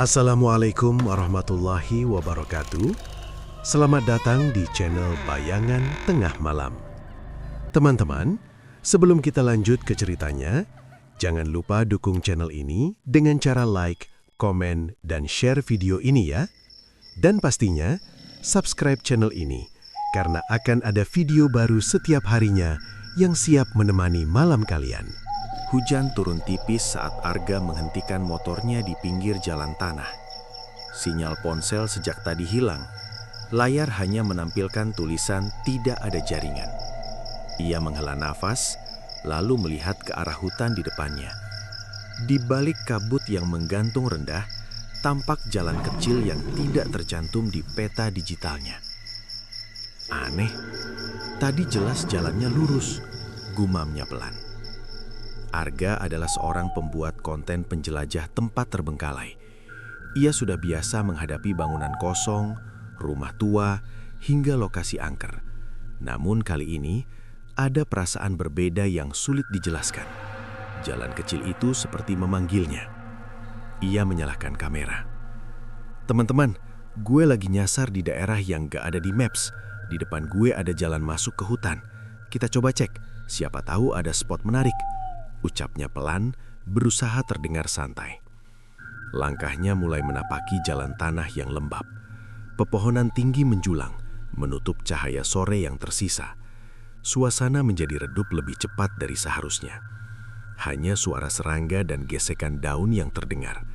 Assalamualaikum warahmatullahi wabarakatuh. Selamat datang di channel Bayangan Tengah Malam. Teman-teman, sebelum kita lanjut ke ceritanya, jangan lupa dukung channel ini dengan cara like, komen, dan share video ini ya. Dan pastinya, subscribe channel ini karena akan ada video baru setiap harinya yang siap menemani malam kalian. Hujan turun tipis saat Arga menghentikan motornya di pinggir jalan tanah. Sinyal ponsel sejak tadi hilang. Layar hanya menampilkan tulisan tidak ada jaringan. Ia menghela nafas, lalu melihat ke arah hutan di depannya. Di balik kabut yang menggantung rendah, tampak jalan kecil yang tidak tercantum di peta digitalnya. Aneh, tadi jelas jalannya lurus, gumamnya pelan. Arga adalah seorang pembuat konten penjelajah tempat terbengkalai. Ia sudah biasa menghadapi bangunan kosong, rumah tua, hingga lokasi angker. Namun kali ini, ada perasaan berbeda yang sulit dijelaskan. Jalan kecil itu seperti memanggilnya. Ia menyalakan kamera. Teman-teman, gue lagi nyasar di daerah yang gak ada di Maps. Di depan gue ada jalan masuk ke hutan. Kita coba cek, siapa tahu ada spot menarik. Ucapnya pelan, berusaha terdengar santai. Langkahnya mulai menapaki jalan tanah yang lembab. Pepohonan tinggi menjulang, menutup cahaya sore yang tersisa. Suasana menjadi redup lebih cepat dari seharusnya. Hanya suara serangga dan gesekan daun yang terdengar.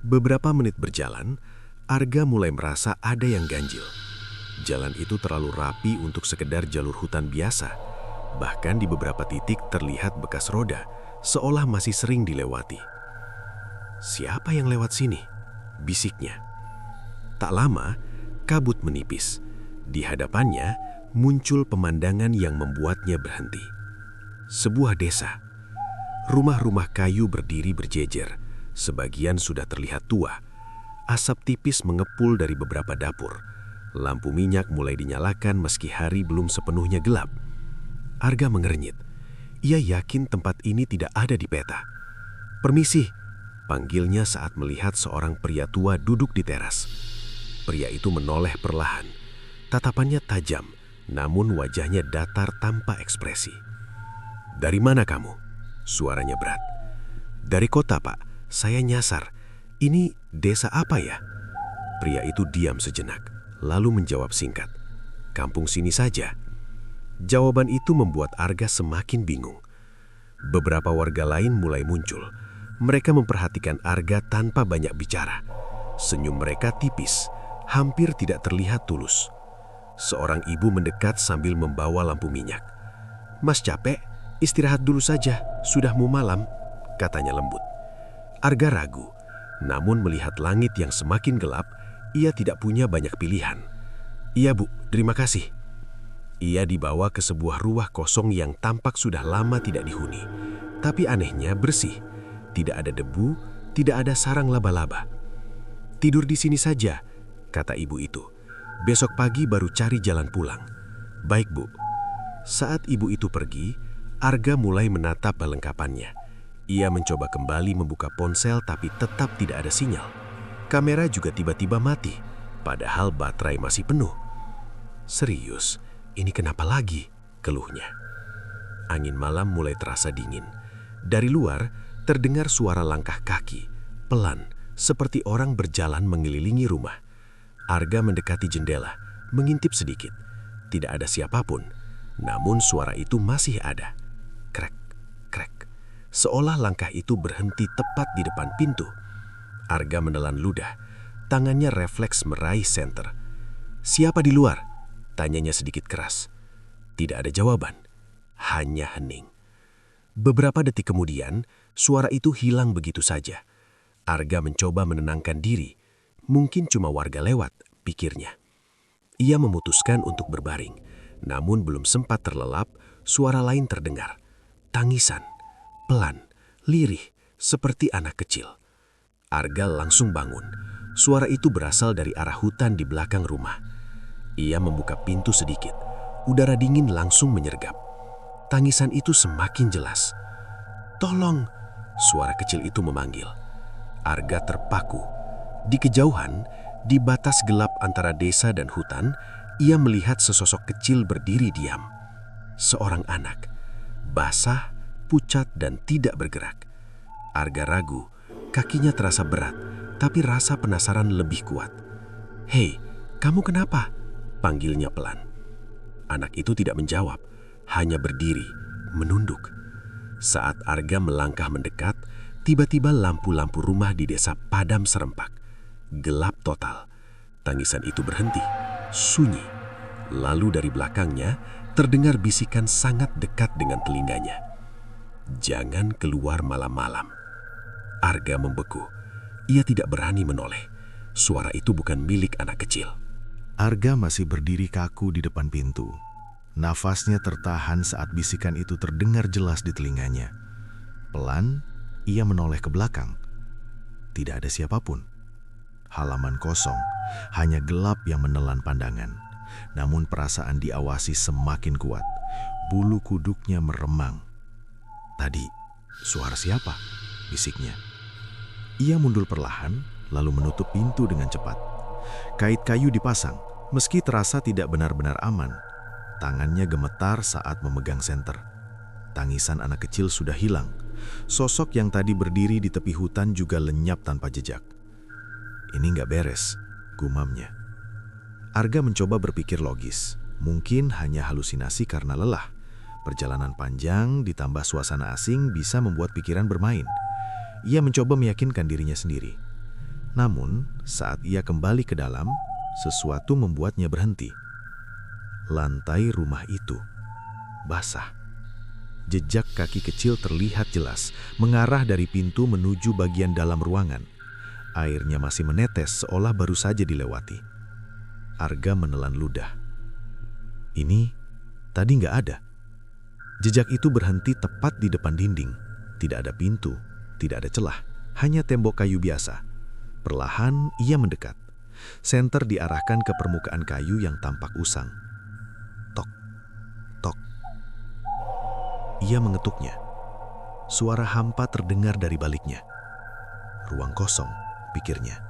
Beberapa menit berjalan, Arga mulai merasa ada yang ganjil. Jalan itu terlalu rapi untuk sekedar jalur hutan biasa. Bahkan di beberapa titik terlihat bekas roda, seolah masih sering dilewati. Siapa yang lewat sini? Bisiknya. Tak lama, kabut menipis. Di hadapannya muncul pemandangan yang membuatnya berhenti. Sebuah desa. Rumah-rumah kayu berdiri berjejer. Sebagian sudah terlihat tua. Asap tipis mengepul dari beberapa dapur. Lampu minyak mulai dinyalakan meski hari belum sepenuhnya gelap. Arga mengernyit. Ia yakin tempat ini tidak ada di peta. "Permisi," panggilnya saat melihat seorang pria tua duduk di teras. Pria itu menoleh perlahan. Tatapannya tajam, namun wajahnya datar tanpa ekspresi. "Dari mana kamu?" Suaranya berat. "Dari kota, Pak. Saya nyasar. Ini desa apa ya?" Pria itu diam sejenak, lalu menjawab singkat. "Kampung sini saja." Jawaban itu membuat Arga semakin bingung. Beberapa warga lain mulai muncul. Mereka memperhatikan Arga tanpa banyak bicara. Senyum mereka tipis, hampir tidak terlihat tulus. Seorang ibu mendekat sambil membawa lampu minyak. "Mas capek? Istirahat dulu saja, sudah mau malam," katanya lembut. Arga ragu, namun melihat langit yang semakin gelap, ia tidak punya banyak pilihan. "Iya Bu, terima kasih." Ia dibawa ke sebuah rumah kosong yang tampak sudah lama tidak dihuni. Tapi anehnya bersih. Tidak ada debu, tidak ada sarang laba-laba. "Tidur di sini saja," kata ibu itu. "Besok pagi baru cari jalan pulang." "Baik, Bu." Saat ibu itu pergi, Arga mulai menatap perlengkapannya. Ia mencoba kembali membuka ponsel tapi tetap tidak ada sinyal. Kamera juga tiba-tiba mati, padahal baterai masih penuh. "Serius? Ini kenapa lagi?" keluhnya. Angin malam mulai terasa dingin. Dari luar terdengar suara langkah kaki, pelan, seperti orang berjalan mengelilingi rumah. Arga mendekati jendela, mengintip sedikit. Tidak ada siapapun, namun suara itu masih ada. Krek, krek. Seolah langkah itu berhenti tepat di depan pintu. Arga menelan ludah, tangannya refleks meraih senter. "Siapa di luar?" tanyanya sedikit keras. Tidak ada jawaban, hanya hening. Beberapa detik kemudian, suara itu hilang begitu saja. Arga mencoba menenangkan diri. Mungkin cuma warga lewat, pikirnya. Ia memutuskan untuk berbaring, namun belum sempat terlelap, suara lain terdengar. Tangisan, pelan, lirih, seperti anak kecil. Arga langsung bangun. Suara itu berasal dari arah hutan di belakang rumah. Ia membuka pintu sedikit. Udara dingin langsung menyergap. Tangisan itu semakin jelas. "Tolong!" Suara kecil itu memanggil. Arga terpaku. Di kejauhan, di batas gelap antara desa dan hutan, ia melihat sesosok kecil berdiri diam. Seorang anak, basah, pucat, dan tidak bergerak. Arga ragu, kakinya terasa berat, tapi rasa penasaran lebih kuat. "Hei, kamu kenapa?" panggilnya pelan. Anak itu tidak menjawab, hanya berdiri, menunduk. Saat Arga melangkah mendekat, tiba-tiba lampu-lampu rumah di desa padam serempak. Gelap total. Tangisan itu berhenti, sunyi. Lalu dari belakangnya terdengar bisikan sangat dekat dengan telinganya. "Jangan keluar malam-malam." Arga membeku. Ia tidak berani menoleh. Suara itu bukan milik anak kecil. Arga masih berdiri kaku di depan pintu. Nafasnya tertahan saat bisikan itu terdengar jelas di telinganya. Pelan, ia menoleh ke belakang. Tidak ada siapapun. Halaman kosong, hanya gelap yang menelan pandangan. Namun perasaan diawasi semakin kuat. Bulu kuduknya meremang. "Tadi, suara siapa?" bisiknya. Ia mundur perlahan, lalu menutup pintu dengan cepat. Kait kayu dipasang, meski terasa tidak benar-benar aman. Tangannya gemetar saat memegang senter. Tangisan anak kecil sudah hilang. Sosok yang tadi berdiri di tepi hutan juga lenyap tanpa jejak. "Ini nggak beres," gumamnya. Arga mencoba berpikir logis. Mungkin hanya halusinasi karena lelah. Perjalanan panjang ditambah suasana asing bisa membuat pikiran bermain. Ia mencoba meyakinkan dirinya sendiri. Namun, saat ia kembali ke dalam, sesuatu membuatnya berhenti. Lantai rumah itu basah. Jejak kaki kecil terlihat jelas, mengarah dari pintu menuju bagian dalam ruangan. Airnya masih menetes seolah baru saja dilewati. Arga menelan ludah. Ini tadi nggak ada. Jejak itu berhenti tepat di depan dinding. Tidak ada pintu, tidak ada celah, hanya tembok kayu biasa. Perlahan ia mendekat. Senter diarahkan ke permukaan kayu yang tampak usang. Tok, tok. Ia mengetuknya. Suara hampa terdengar dari baliknya. Ruang kosong, pikirnya.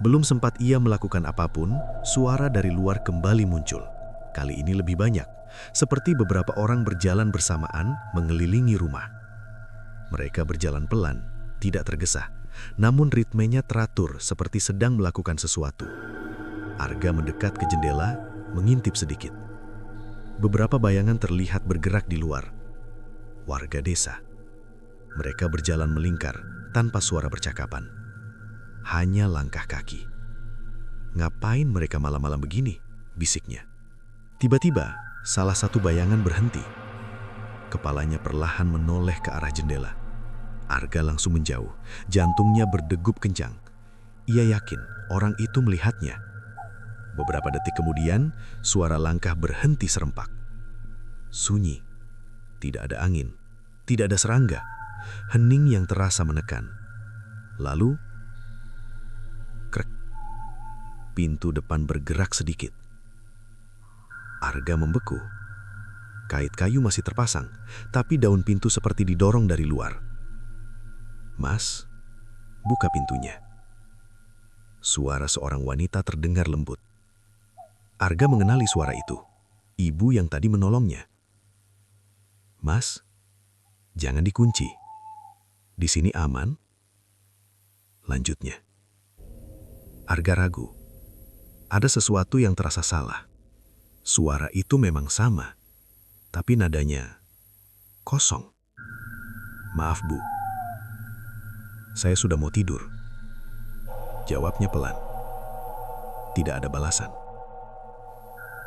Belum sempat ia melakukan apapun, suara dari luar kembali muncul. Kali ini lebih banyak, seperti beberapa orang berjalan bersamaan mengelilingi rumah. Mereka berjalan pelan, tidak tergesa, namun ritmenya teratur seperti sedang melakukan sesuatu. Arga mendekat ke jendela, mengintip sedikit. Beberapa bayangan terlihat bergerak di luar. Warga desa. Mereka berjalan melingkar tanpa suara percakapan. Hanya langkah kaki. "Ngapain mereka malam-malam begini?" bisiknya. Tiba-tiba, salah satu bayangan berhenti. Kepalanya perlahan menoleh ke arah jendela. Arga langsung menjauh, jantungnya berdegup kencang. Ia yakin orang itu melihatnya. Beberapa detik kemudian, suara langkah berhenti serempak. Sunyi. Tidak ada angin, tidak ada serangga. Hening yang terasa menekan. Lalu, krek. Pintu depan bergerak sedikit. Arga membeku. Kait kayu masih terpasang, tapi daun pintu seperti didorong dari luar. "Mas, buka pintunya." Suara seorang wanita terdengar lembut. Arga mengenali suara itu. Ibu yang tadi menolongnya. "Mas, jangan dikunci. Di sini aman." Lanjutnya. Arga ragu. Ada sesuatu yang terasa salah. Suara itu memang sama, tapi nadanya kosong. "Maaf, Bu. Saya sudah mau tidur." Jawabnya pelan. Tidak ada balasan.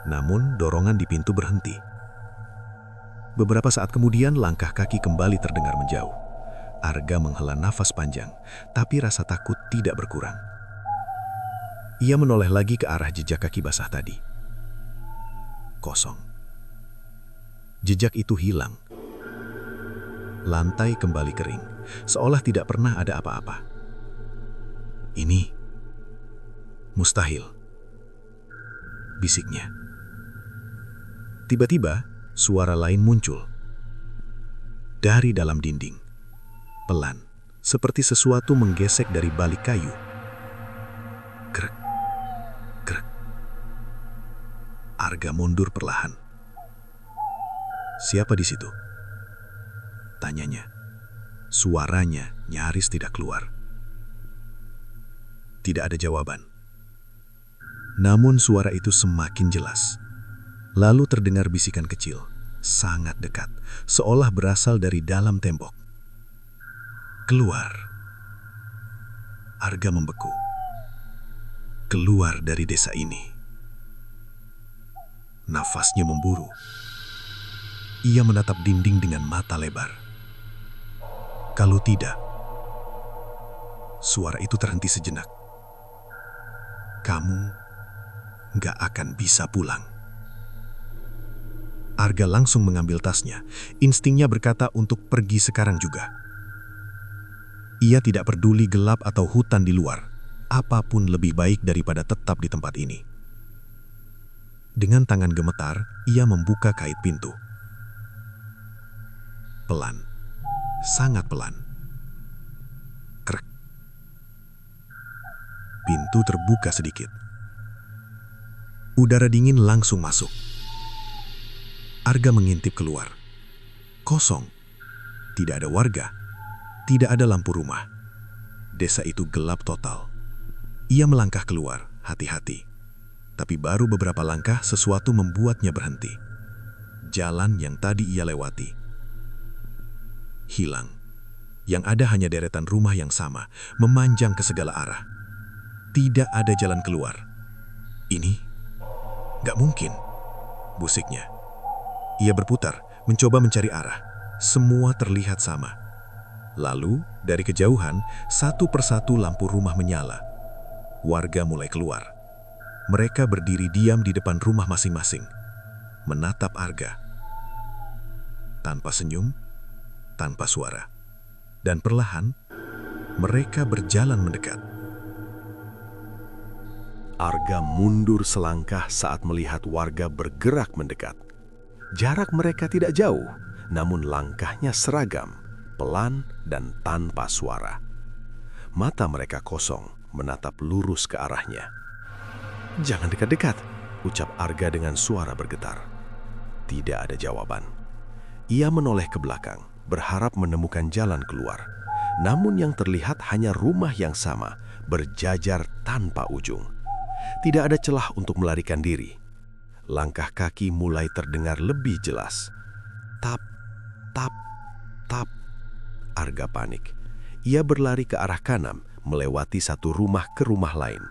Namun dorongan di pintu berhenti. Beberapa saat kemudian langkah kaki kembali terdengar menjauh. Arga menghela nafas panjang, tapi rasa takut tidak berkurang. Ia menoleh lagi ke arah jejak kaki basah tadi. Kosong. Jejak itu hilang. Lantai kembali kering, seolah tidak pernah ada apa-apa. "Ini mustahil," bisiknya. Tiba-tiba, suara lain muncul. Dari dalam dinding. Pelan, seperti sesuatu menggesek dari balik kayu. Arga mundur perlahan. "Siapa di situ?" tanyanya. Suaranya nyaris tidak keluar. Tidak ada jawaban. Namun suara itu semakin jelas. Lalu terdengar bisikan kecil, sangat dekat, seolah berasal dari dalam tembok. "Keluar." Arga membeku. "Keluar dari desa ini." Nafasnya memburu. Ia menatap dinding dengan mata lebar. Kalau tidak, suara itu terhenti sejenak. "Kamu gak akan bisa pulang." Arga langsung mengambil tasnya. Instingnya berkata untuk pergi sekarang juga. Ia tidak peduli gelap atau hutan di luar. Apapun lebih baik daripada tetap di tempat ini. Dengan tangan gemetar, ia membuka kait pintu. Pelan, sangat pelan. Krek. Pintu terbuka sedikit. Udara dingin langsung masuk. Arga mengintip keluar. Kosong. Tidak ada warga. Tidak ada lampu rumah. Desa itu gelap total. Ia melangkah keluar, hati-hati. Tapi baru beberapa langkah sesuatu membuatnya berhenti. Jalan yang tadi ia lewati hilang. Yang ada hanya deretan rumah yang sama, memanjang ke segala arah. Tidak ada jalan keluar. "Ini gak mungkin," busiknya. Ia berputar, mencoba mencari arah. Semua terlihat sama. Lalu, dari kejauhan, satu persatu lampu rumah menyala. Warga mulai keluar. Mereka berdiri diam di depan rumah masing-masing, menatap Arga. Tanpa senyum, tanpa suara. Dan perlahan, mereka berjalan mendekat. Arga mundur selangkah saat melihat warga bergerak mendekat. Jarak mereka tidak jauh, namun langkahnya seragam, pelan dan tanpa suara. Mata mereka kosong, menatap lurus ke arahnya. "Jangan dekat-dekat," ucap Arga dengan suara bergetar. Tidak ada jawaban. Ia menoleh ke belakang, berharap menemukan jalan keluar. Namun yang terlihat hanya rumah yang sama, berjajar tanpa ujung. Tidak ada celah untuk melarikan diri. Langkah kaki mulai terdengar lebih jelas. Tap, tap, tap. Arga panik. Ia berlari ke arah kanan, melewati satu rumah ke rumah lain.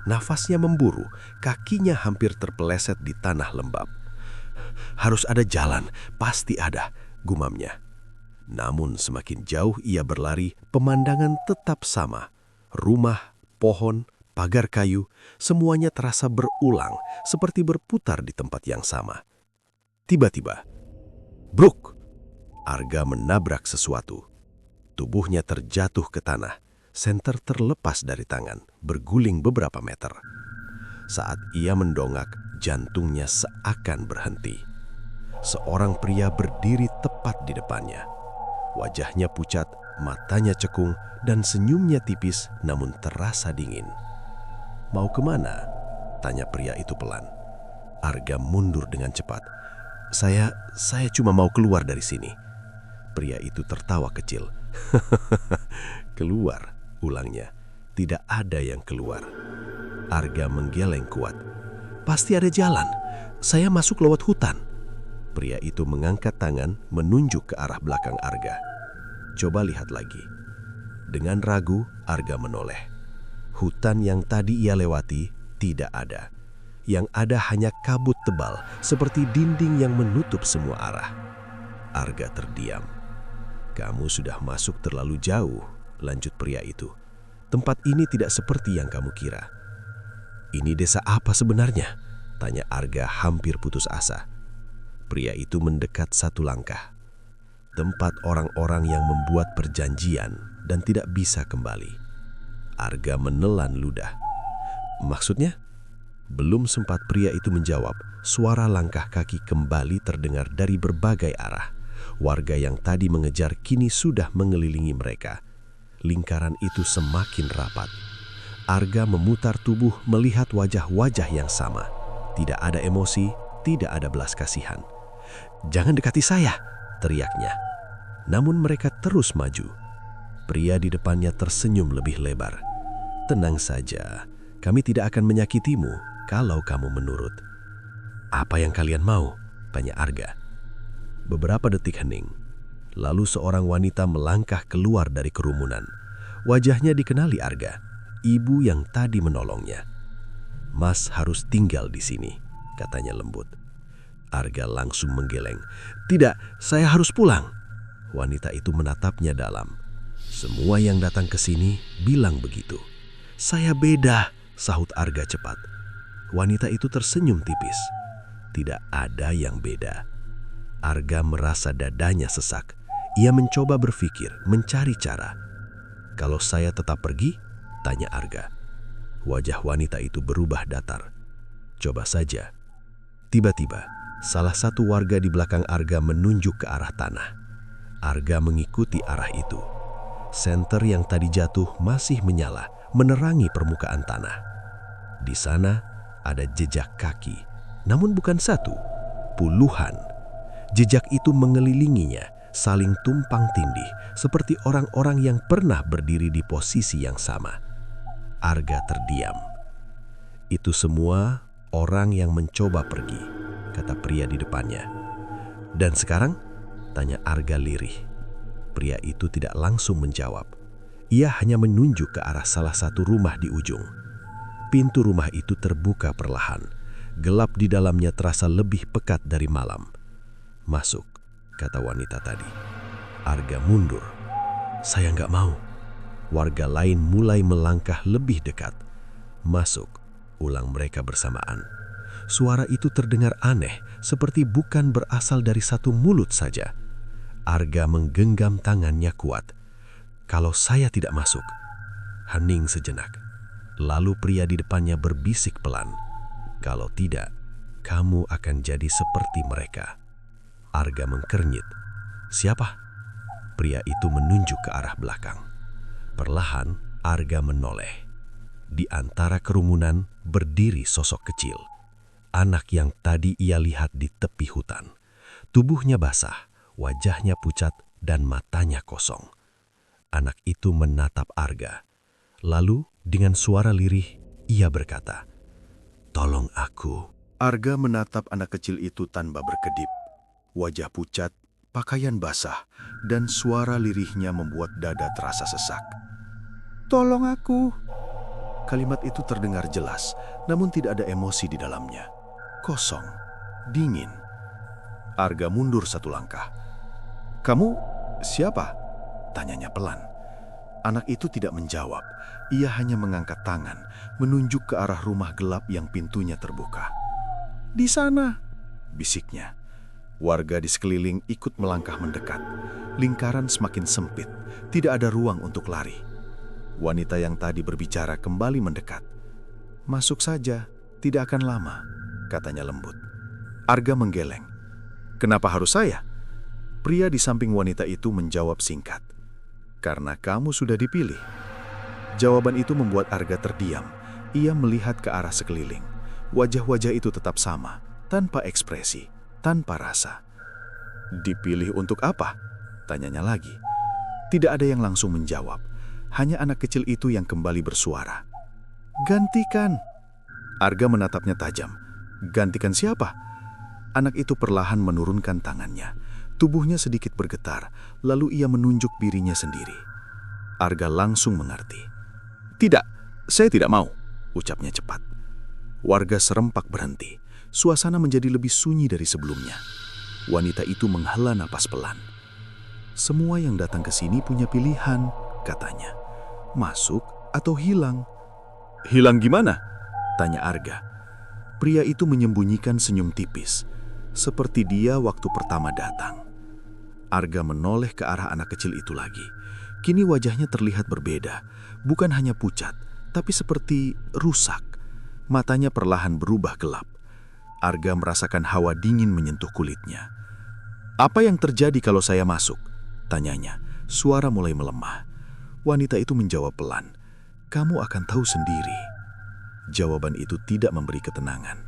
Nafasnya memburu, kakinya hampir terpeleset di tanah lembab. "Harus ada jalan, pasti ada," gumamnya. Namun semakin jauh ia berlari, pemandangan tetap sama. Rumah, pohon, pagar kayu, semuanya terasa berulang, seperti berputar di tempat yang sama. Tiba-tiba, bruk! Arga menabrak sesuatu. Tubuhnya terjatuh ke tanah, senter terlepas dari tangan, berguling beberapa meter. Saat ia mendongak, jantungnya seakan berhenti. Seorang pria berdiri tepat di depannya. Wajahnya pucat, matanya cekung, dan senyumnya tipis namun terasa dingin. "Mau kemana?" tanya pria itu pelan. Arga mundur dengan cepat. Saya cuma mau keluar dari sini." Pria itu tertawa kecil. "Keluar," ulangnya. "Tidak ada yang keluar." Arga menggeleng kuat. "Pasti ada jalan. Saya masuk lewat hutan." Pria itu mengangkat tangan menunjuk ke arah belakang Arga. "Coba lihat lagi." Dengan ragu, Arga menoleh. Hutan yang tadi ia lewati tidak ada. Yang ada hanya kabut tebal, seperti dinding yang menutup semua arah. Arga terdiam. "Kamu sudah masuk terlalu jauh," lanjut pria itu. "Tempat ini tidak seperti yang kamu kira." "Ini desa apa sebenarnya?" tanya Arga hampir putus asa. Pria itu mendekat satu langkah. "Tempat orang-orang yang membuat perjanjian dan tidak bisa kembali." Arga menelan ludah. "Maksudnya?" Belum sempat pria itu menjawab, suara langkah kaki kembali terdengar dari berbagai arah. Warga yang tadi mengejar kini sudah mengelilingi mereka. Lingkaran itu semakin rapat. Arga memutar tubuh melihat wajah-wajah yang sama. Tidak ada emosi, tidak ada belas kasihan. "Jangan dekati saya!" teriaknya. Namun mereka terus maju. Pria di depannya tersenyum lebih lebar. "Tenang saja, kami tidak akan menyakitimu kalau kamu menurut." "Apa yang kalian mau?" tanya Arga. Beberapa detik hening. Lalu seorang wanita melangkah keluar dari kerumunan. Wajahnya dikenali Arga, ibu yang tadi menolongnya. "Mas harus tinggal di sini," katanya lembut. Arga langsung menggeleng. "Tidak, saya harus pulang." Wanita itu menatapnya dalam. "Semua yang datang ke sini bilang begitu." "Saya beda," sahut Arga cepat. Wanita itu tersenyum tipis. "Tidak ada yang beda." Arga merasa dadanya sesak. Ia mencoba berpikir, mencari cara. "Kalau saya tetap pergi?" tanya Arga. Wajah wanita itu berubah datar. "Coba saja." Tiba-tiba, salah satu warga di belakang Arga menunjuk ke arah tanah. Arga mengikuti arah itu. Senter yang tadi jatuh masih menyala, menerangi permukaan tanah. Di sana ada jejak kaki, namun bukan satu, puluhan. Jejak itu mengelilinginya, saling tumpang tindih, seperti orang-orang yang pernah berdiri di posisi yang sama. Arga terdiam. "Itu semua orang yang mencoba pergi," kata pria di depannya. "Dan sekarang?" tanya Arga lirih. Pria itu tidak langsung menjawab. Ia hanya menunjuk ke arah salah satu rumah di ujung. Pintu rumah itu terbuka perlahan. Gelap di dalamnya terasa lebih pekat dari malam. "Masuk," kata wanita tadi. Arga mundur. "Saya nggak mau." Warga lain mulai melangkah lebih dekat. "Masuk," ulang mereka bersamaan. Suara itu terdengar aneh, seperti bukan berasal dari satu mulut saja. Arga menggenggam tangannya kuat. "Kalau saya tidak masuk." Hening sejenak. Lalu pria di depannya berbisik pelan. "Kalau tidak, kamu akan jadi seperti mereka." Arga mengkernyit. "Siapa?" Pria itu menunjuk ke arah belakang. Perlahan, Arga menoleh. Di antara kerumunan berdiri sosok kecil. Anak yang tadi ia lihat di tepi hutan. Tubuhnya basah, wajahnya pucat, dan matanya kosong. Anak itu menatap Arga. Lalu, dengan suara lirih, ia berkata, "Tolong aku." Arga menatap anak kecil itu tanpa berkedip. Wajah pucat, pakaian basah, dan suara lirihnya membuat dada terasa sesak. "Tolong aku." Kalimat itu terdengar jelas, namun tidak ada emosi di dalamnya. Kosong, dingin. Arga mundur satu langkah. "Kamu siapa?" tanyanya pelan. Anak itu tidak menjawab. Ia hanya mengangkat tangan, menunjuk ke arah rumah gelap yang pintunya terbuka. "Di sana," bisiknya. Warga di sekeliling ikut melangkah mendekat. Lingkaran semakin sempit, tidak ada ruang untuk lari. Wanita yang tadi berbicara kembali mendekat. "Masuk saja, tidak akan lama," katanya lembut. Arga menggeleng. "Kenapa harus saya?" Pria di samping wanita itu menjawab singkat. "Karena kamu sudah dipilih." Jawaban itu membuat Arga terdiam. Ia melihat ke arah sekeliling. Wajah-wajah itu tetap sama, tanpa ekspresi, tanpa rasa. "Dipilih untuk apa?" tanyanya lagi. Tidak ada yang langsung menjawab. Hanya anak kecil itu yang kembali bersuara. "Gantikan." Arga menatapnya tajam. "Gantikan siapa?" Anak itu perlahan menurunkan tangannya. Tubuhnya sedikit bergetar, lalu ia menunjuk dirinya sendiri. Arga langsung mengerti. "Tidak, saya tidak mau," ucapnya cepat. Warga serempak berhenti. Suasana menjadi lebih sunyi dari sebelumnya. Wanita itu menghela napas pelan. "Semua yang datang ke sini punya pilihan," katanya. "Masuk atau hilang." "Hilang gimana?" tanya Arga. Pria itu menyembunyikan senyum tipis, seperti dia waktu pertama datang. Arga menoleh ke arah anak kecil itu lagi. Kini wajahnya terlihat berbeda, bukan hanya pucat, tapi seperti rusak. Matanya perlahan berubah gelap. Arga merasakan hawa dingin menyentuh kulitnya. "Apa yang terjadi kalau saya masuk?" tanyanya. Suara mulai melemah. Wanita itu menjawab pelan, "Kamu akan tahu sendiri." Jawaban itu tidak memberi ketenangan.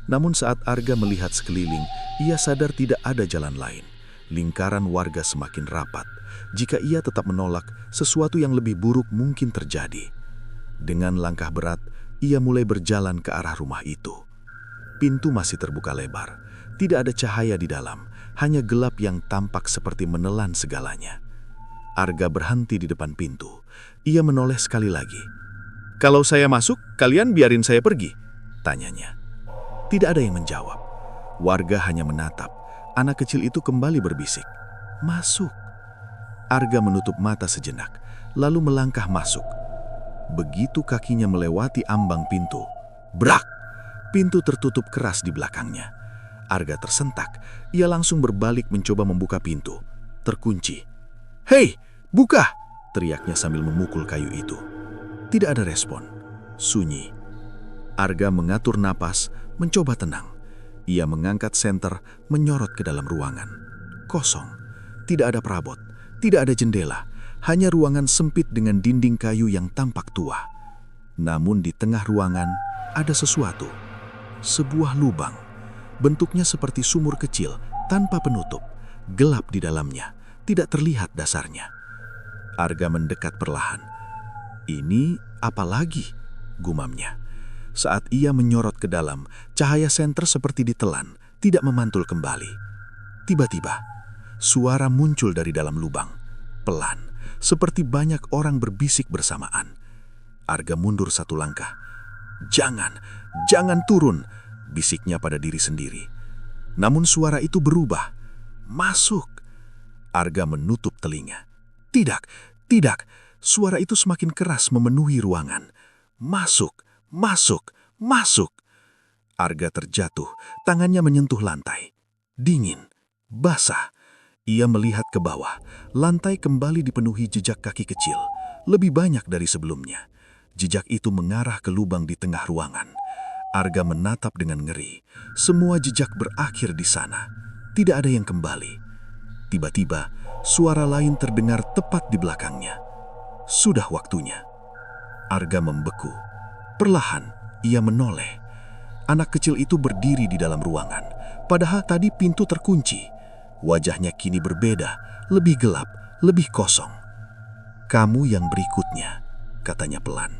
Namun saat Arga melihat sekeliling, ia sadar tidak ada jalan lain. Lingkaran warga semakin rapat. Jika ia tetap menolak, sesuatu yang lebih buruk mungkin terjadi. Dengan langkah berat, ia mulai berjalan ke arah rumah itu. Pintu masih terbuka lebar. Tidak ada cahaya di dalam, hanya gelap yang tampak seperti menelan segalanya. Arga berhenti di depan pintu. Ia menoleh sekali lagi. "Kalau saya masuk, kalian biarin saya pergi?" tanyanya. Tidak ada yang menjawab. Warga hanya menatap. Anak kecil itu kembali berbisik, "Masuk." Arga menutup mata sejenak, lalu melangkah masuk. Begitu kakinya melewati ambang pintu, brak! Pintu tertutup keras di belakangnya. Arga tersentak. Ia langsung berbalik mencoba membuka pintu. Terkunci. "Hei, buka!" teriaknya sambil memukul kayu itu. Tidak ada respon. Sunyi. Arga mengatur napas, mencoba tenang. Ia mengangkat senter, menyorot ke dalam ruangan. Kosong. Tidak ada perabot. Tidak ada jendela. Hanya ruangan sempit dengan dinding kayu yang tampak tua. Namun di tengah ruangan ada sesuatu. Sebuah lubang. Bentuknya seperti sumur kecil, tanpa penutup. Gelap di dalamnya. Tidak terlihat dasarnya. Arga mendekat perlahan. "Ini apa lagi?" gumamnya. Saat ia menyorot ke dalam, cahaya senter seperti ditelan, tidak memantul kembali. Tiba-tiba, suara muncul dari dalam lubang. Pelan, seperti banyak orang berbisik bersamaan. Arga mundur satu langkah. Jangan turun," bisiknya pada diri sendiri. Namun suara itu berubah. "Masuk." Arga menutup telinga. Tidak. Suara itu semakin keras memenuhi ruangan. "Masuk, masuk, masuk." Arga terjatuh, tangannya menyentuh lantai. Dingin, basah. Ia melihat ke bawah. Lantai kembali dipenuhi jejak kaki kecil, lebih banyak dari sebelumnya. Jejak itu mengarah ke lubang di tengah ruangan. Arga menatap dengan ngeri. Semua jejak berakhir di sana. Tidak ada yang kembali. Tiba-tiba, suara lain terdengar tepat di belakangnya. Sudah waktunya. Arga membeku. Perlahan, ia menoleh. Anak kecil itu berdiri di dalam ruangan. Padahal tadi pintu terkunci. Wajahnya kini berbeda, lebih gelap, lebih kosong. "Kamu yang berikutnya," katanya pelan.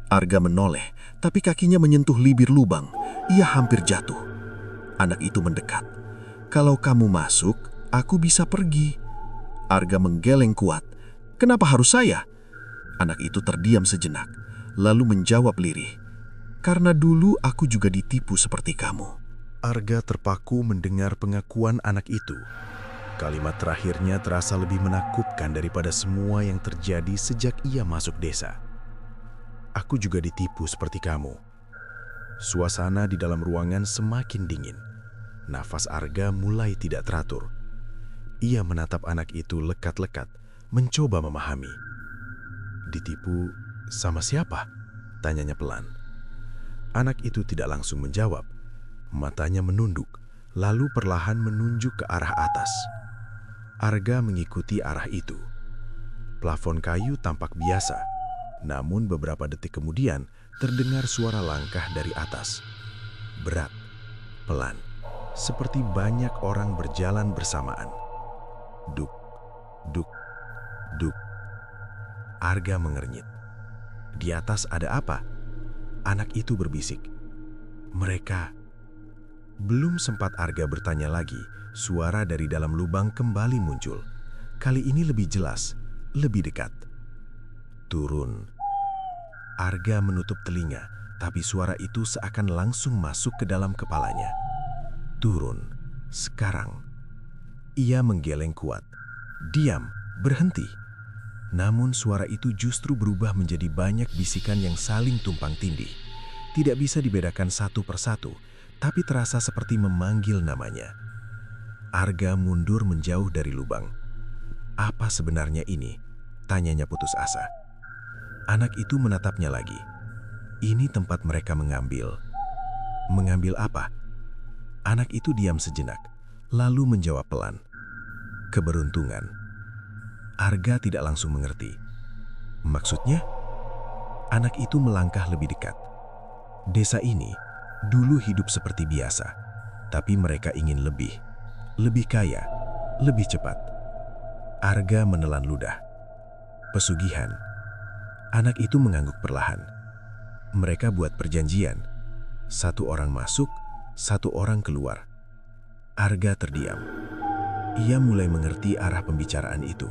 Arga menoleh, tapi kakinya menyentuh bibir lubang. Ia hampir jatuh. Anak itu mendekat. "Kalau kamu masuk, aku bisa pergi." Arga menggeleng kuat. "Kenapa harus saya?" Anak itu terdiam sejenak, lalu menjawab lirih. "Karena dulu aku juga ditipu seperti kamu." Arga terpaku mendengar pengakuan anak itu. Kalimat terakhirnya terasa lebih menakutkan daripada semua yang terjadi sejak ia masuk desa. "Aku juga ditipu seperti kamu." Suasana di dalam ruangan semakin dingin. Nafas Arga mulai tidak teratur. Ia menatap anak itu lekat-lekat, mencoba memahami. "Ditipu sama siapa?" tanyanya pelan. Anak itu tidak langsung menjawab. Matanya menunduk, lalu perlahan menunjuk ke arah atas. Arga mengikuti arah itu. Plafon kayu tampak biasa, namun beberapa detik kemudian terdengar suara langkah dari atas. Berat, pelan, seperti banyak orang berjalan bersamaan. Duk, duk, duk. Arga mengernyit. Di atas ada apa? Anak itu berbisik. "Mereka." Belum sempat Arga bertanya lagi, suara dari dalam lubang kembali muncul. Kali ini lebih jelas, lebih dekat. "Turun." Arga menutup telinga, tapi suara itu seakan langsung masuk ke dalam kepalanya. "Turun, sekarang." Ia menggeleng kuat. "Diam, berhenti." Namun suara itu justru berubah menjadi banyak bisikan yang saling tumpang tindih. Tidak bisa dibedakan satu persatu, tapi terasa seperti memanggil namanya. Arga mundur menjauh dari lubang. "Apa sebenarnya ini?" tanyanya putus asa. Anak itu menatapnya lagi. "Ini tempat mereka mengambil." "Mengambil apa?" Anak itu diam sejenak, lalu menjawab pelan. "Keberuntungan." Arga tidak langsung mengerti. "Maksudnya?" Anak itu melangkah lebih dekat. "Desa ini Dulu hidup seperti biasa, tapi mereka ingin lebih kaya, lebih cepat. Arga menelan ludah. Pesugihan. Anak itu mengangguk perlahan. Mereka buat perjanjian. Satu orang masuk, satu orang keluar. Arga terdiam. Ia mulai mengerti arah pembicaraan itu.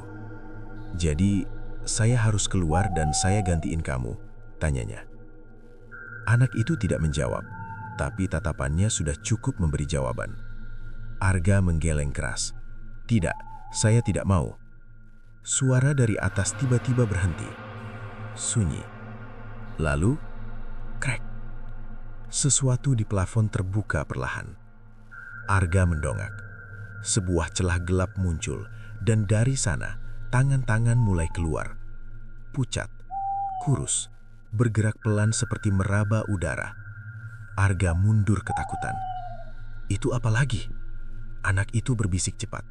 "Jadi, saya harus keluar dan saya gantiin kamu?" tanyanya. Anak itu tidak menjawab, tapi tatapannya sudah cukup memberi jawaban. Arga menggeleng keras. "Tidak, saya tidak mau." Suara dari atas tiba-tiba berhenti. Sunyi. Lalu, krek. Sesuatu di plafon terbuka perlahan. Arga mendongak. Sebuah celah gelap muncul, dan dari sana, tangan-tangan mulai keluar. Pucat, kurus, bergerak pelan seperti meraba udara. Arga mundur ketakutan. Itu apa lagi? Anak itu berbisik cepat.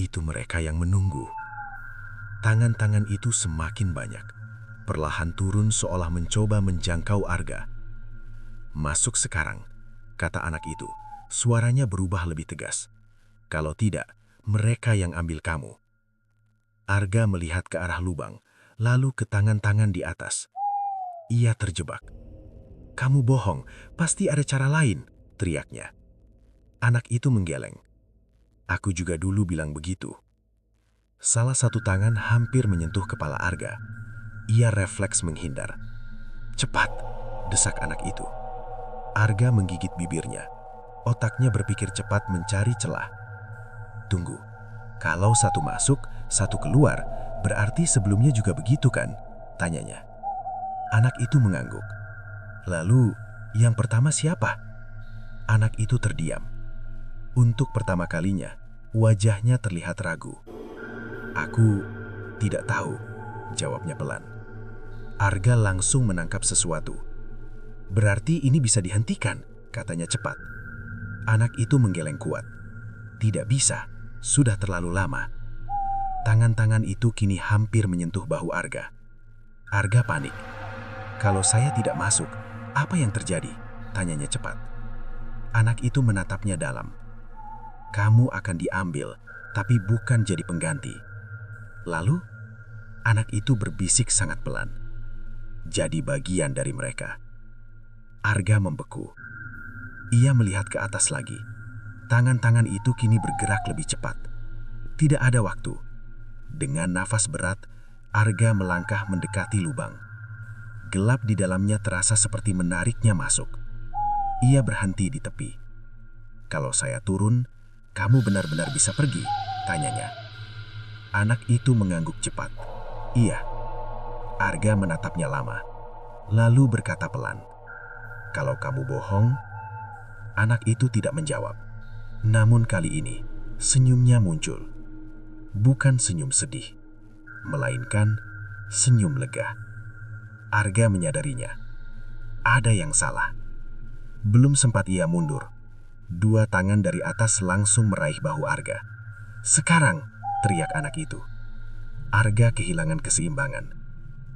Itu mereka yang menunggu. Tangan-tangan itu semakin banyak. Perlahan turun seolah mencoba menjangkau Arga. "Masuk sekarang," kata anak itu. Suaranya berubah lebih tegas. "Kalau tidak, mereka yang ambil kamu." Arga melihat ke arah lubang, lalu ke tangan-tangan di atas. Ia terjebak. "Kamu bohong, pasti ada cara lain," teriaknya. Anak itu menggeleng. "Aku juga dulu bilang begitu." Salah satu tangan hampir menyentuh kepala Arga. Ia refleks menghindar. "Cepat!" desak anak itu. Arga menggigit bibirnya. Otaknya berpikir cepat mencari celah. "Tunggu, kalau satu masuk, satu keluar, berarti sebelumnya juga begitu kan?" tanyanya. Anak itu mengangguk. "Lalu, yang pertama siapa?" Anak itu terdiam. Untuk pertama kalinya, wajahnya terlihat ragu. "Aku tidak tahu," jawabnya pelan. Arga langsung menangkap sesuatu. "Berarti ini bisa dihentikan," katanya cepat. Anak itu menggeleng kuat. "Tidak bisa, sudah terlalu lama." Tangan-tangan itu kini hampir menyentuh bahu Arga. Arga panik. "Kalau saya tidak masuk, apa yang terjadi?" tanyanya cepat. Anak itu menatapnya dalam. "Kamu akan diambil, tapi bukan jadi pengganti." Lalu, anak itu berbisik sangat pelan. "Jadi bagian dari mereka." Arga membeku. Ia melihat ke atas lagi. Tangan-tangan itu kini bergerak lebih cepat. Tidak ada waktu. Dengan nafas berat, Arga melangkah mendekati lubang. Gelap di dalamnya terasa seperti menariknya masuk. Ia berhenti di tepi. "Kalau saya turun, kamu benar-benar bisa pergi?" tanyanya. Anak itu mengangguk cepat. "Iya." Arga menatapnya lama, lalu berkata pelan, "Kalau kamu bohong." Anak itu tidak menjawab. Namun kali ini, senyumnya muncul. Bukan senyum sedih, melainkan senyum lega. Arga menyadarinya. Ada yang salah. Belum sempat ia mundur, dua tangan dari atas langsung meraih bahu Arga. "Sekarang!" teriak anak itu. Arga kehilangan keseimbangan.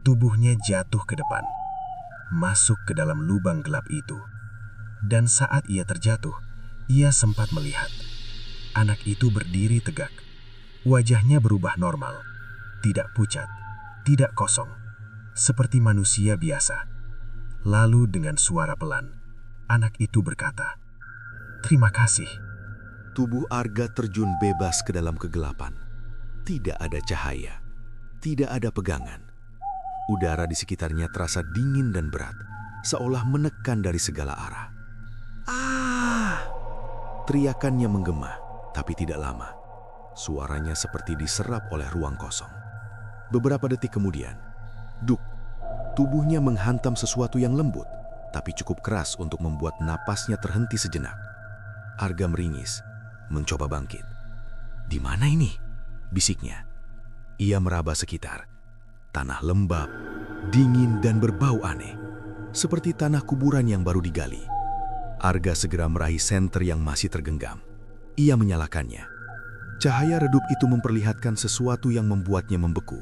Tubuhnya jatuh ke depan, masuk ke dalam lubang gelap itu. Dan saat ia terjatuh, ia sempat melihat. Anak itu berdiri tegak. Wajahnya berubah normal. Tidak pucat, tidak kosong. Seperti manusia biasa. Lalu dengan suara pelan, anak itu berkata, "Terima kasih." Tubuh Arga terjun bebas ke dalam kegelapan. Tidak ada cahaya, tidak ada pegangan. Udara di sekitarnya terasa dingin dan berat, seolah menekan dari segala arah. "Ah!" Teriakannya menggema, tapi tidak lama. Suaranya seperti diserap oleh ruang kosong. Beberapa detik kemudian, duk, tubuhnya menghantam sesuatu yang lembut, tapi cukup keras untuk membuat napasnya terhenti sejenak. Arga meringis, mencoba bangkit. "Di mana ini?" bisiknya. Ia meraba sekitar. Tanah lembab, dingin dan berbau aneh, seperti tanah kuburan yang baru digali. Arga segera meraih senter yang masih tergenggam. Ia menyalakannya. Cahaya redup itu memperlihatkan sesuatu yang membuatnya membeku.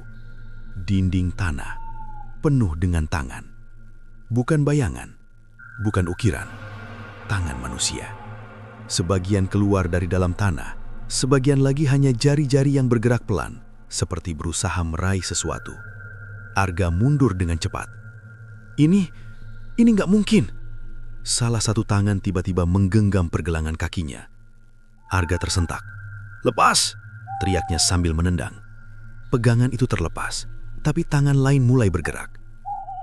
Dinding tanah, penuh dengan tangan. Bukan bayangan, bukan ukiran, tangan manusia. Sebagian keluar dari dalam tanah, sebagian lagi hanya jari-jari yang bergerak pelan, seperti berusaha meraih sesuatu. Arga mundur dengan cepat. Ini nggak mungkin. Salah satu tangan tiba-tiba menggenggam pergelangan kakinya. Arga tersentak. "Lepas!" teriaknya sambil menendang. Pegangan itu terlepas, tapi tangan lain mulai bergerak.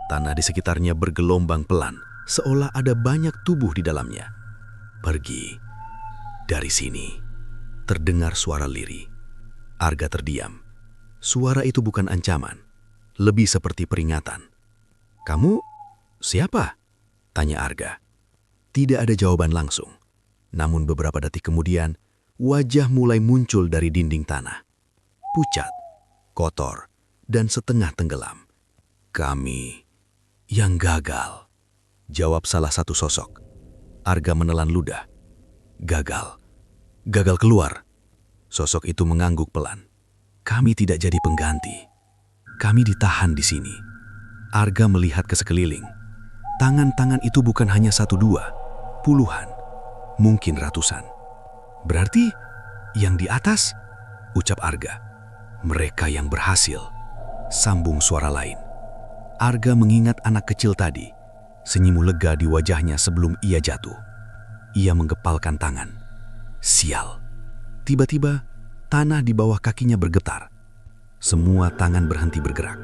Tanah di sekitarnya bergelombang pelan, seolah ada banyak tubuh di dalamnya. "Pergi dari sini." Terdengar suara lirih. Arga terdiam. Suara itu bukan ancaman, lebih seperti peringatan. "Kamu siapa?" tanya Arga. Tidak ada jawaban langsung. Namun beberapa detik kemudian, wajah mulai muncul dari dinding tanah. Pucat, kotor, dan setengah tenggelam. "Kami yang gagal," jawab salah satu sosok. Arga menelan ludah. "Gagal. Gagal keluar." Sosok itu mengangguk pelan. "Kami tidak jadi pengganti. Kami ditahan di sini." Arga melihat ke sekeliling. Tangan-tangan itu bukan hanya 1-2, puluhan, mungkin ratusan. "Berarti yang di atas?" ucap Arga. "Mereka yang berhasil," sambung suara lain. Arga mengingat anak kecil tadi, senyum lega di wajahnya sebelum ia jatuh. Ia menggepalkan tangan. Sial. Tiba-tiba, tanah di bawah kakinya bergetar. Semua tangan berhenti bergerak.